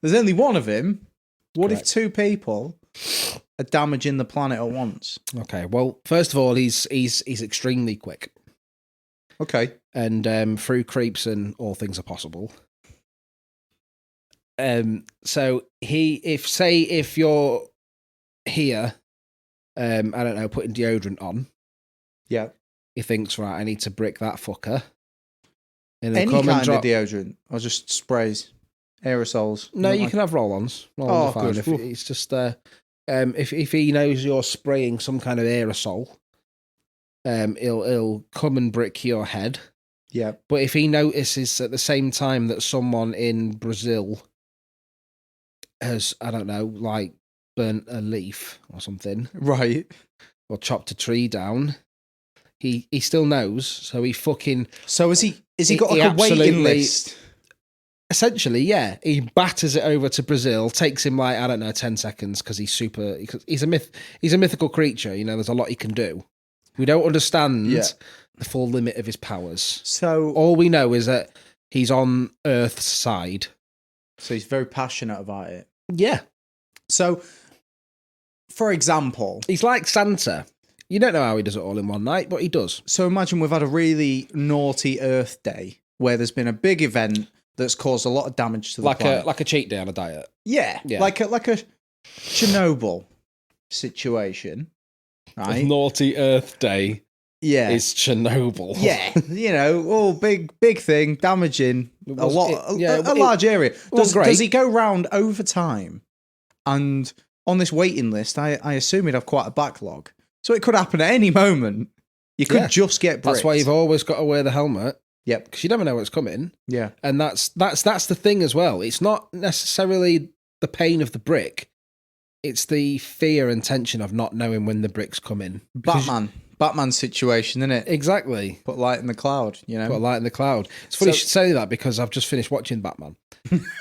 There's only one of him. What if 2 people are damaging the planet at once? Okay. Well, first of all, he's extremely quick. Okay. And through Creepson, all things are possible. So if you're here, I don't know, putting deodorant on. Yeah. He thinks, right, I need to brick that fucker. And any kind of deodorant, or just sprays, aerosols. No, you can have roll-ons. Oh, fine. If it's just if he knows you're spraying some kind of aerosol, he'll come and brick your head. Yeah. But if he notices at the same time that someone in Brazil has, I don't know, like burnt a leaf or something, right, or chopped a tree down, he still knows. So he fucking. So is he got like a waiting list? Essentially, yeah. He batters it over to Brazil. Takes him 10 seconds because he's super. He's a mythical creature. There's a lot he can do. We don't understand the full limit of his powers. So all we know is that he's on Earth's side. So he's very passionate about it. Yeah. So, for example, he's like Santa. You don't know how he does it all in one night, but he does. So imagine we've had a really naughty Earth Day where there's been a big event that's caused a lot of damage to the planet. Like a cheat day on a diet. Yeah. Like a Chernobyl situation. Right? A naughty Earth Day. Yeah. Is Chernobyl. Yeah. Big thing, damaging a large area. Does he go round over time? And on this waiting list, I assume he'd have quite a backlog. So it could happen at any moment. You could just get bricked. That's why you've always got to wear the helmet. Yep. Because you never know what's coming. Yeah. And that's the thing as well. It's not necessarily the pain of the brick. It's the fear and tension of not knowing when the bricks come in. Batman situation, isn't it? Exactly. Put light in the cloud, Put light in the cloud. It's funny you should say that because I've just finished watching Batman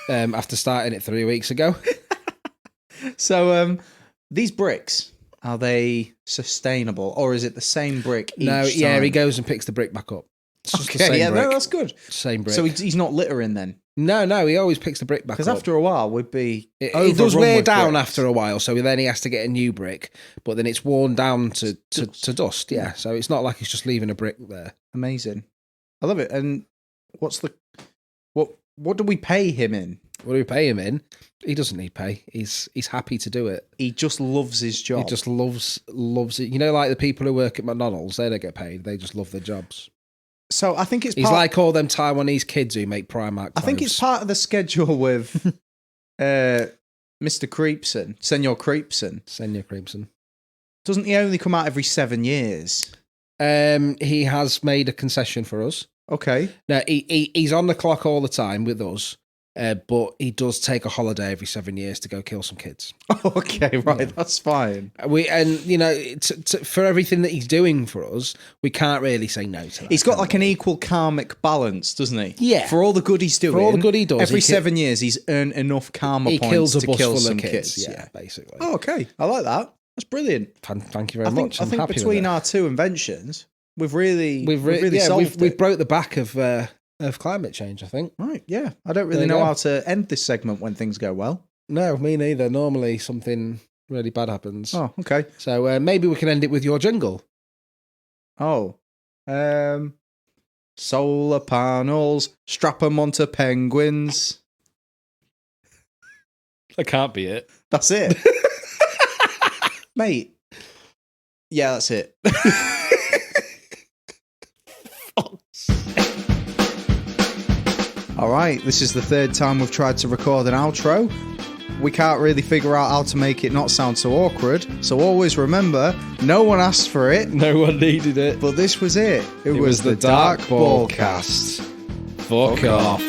after starting it 3 weeks ago. So these bricks, are they sustainable or is it the same brick each time? Yeah, he goes and picks the brick back up. Okay, yeah, no, that's good. Same brick. So he's not littering then? No, he always picks the brick back up. Because after a while, we'd be It does wear down after a while, so then he has to get a new brick, but then it's worn down to dust, yeah. So it's not like he's just leaving a brick there. Amazing. I love it. And what do we pay him in? What do we pay him in? He doesn't need pay. He's happy to do it. He just loves his job. He just loves it. Like the people who work at McDonald's, they don't get paid. They just love their jobs. So I think he's like all them Taiwanese kids who make Primark clothes. I think it's part of the schedule with Mr. Creepson, Senor Creepson. Doesn't he only come out every 7 years? He has made a concession for us. Okay. Now he's on the clock all the time with us. But he does take a holiday every 7 years to go kill some kids. Okay, right, that's fine. For everything that he's doing for us, we can't really say no to that. He's got like an equal karmic balance, doesn't he? Yeah. For all the good he's doing. For all the good he does. Every 7 years, he's earned enough karma points to kill some kids. Yeah, basically. Oh, okay. I like that. That's brilliant. Thank you very much. I think between our two inventions, we've really solved it. We've broke the back of climate change, I think. Right, yeah. I don't really know how to end this segment when things go well. No, me neither. Normally something really bad happens. Oh, okay. So maybe we can end it with your jingle. Oh. Solar panels, strap 'em onto penguins. That can't be it. That's it. Mate. Yeah, that's it. All right, this is the third time we've tried to record an outro. We can't really figure out how to make it not sound so awkward, so always remember, no one asked for it. No one needed it. But this was it. It was the DarcBall Cast. Fuck off.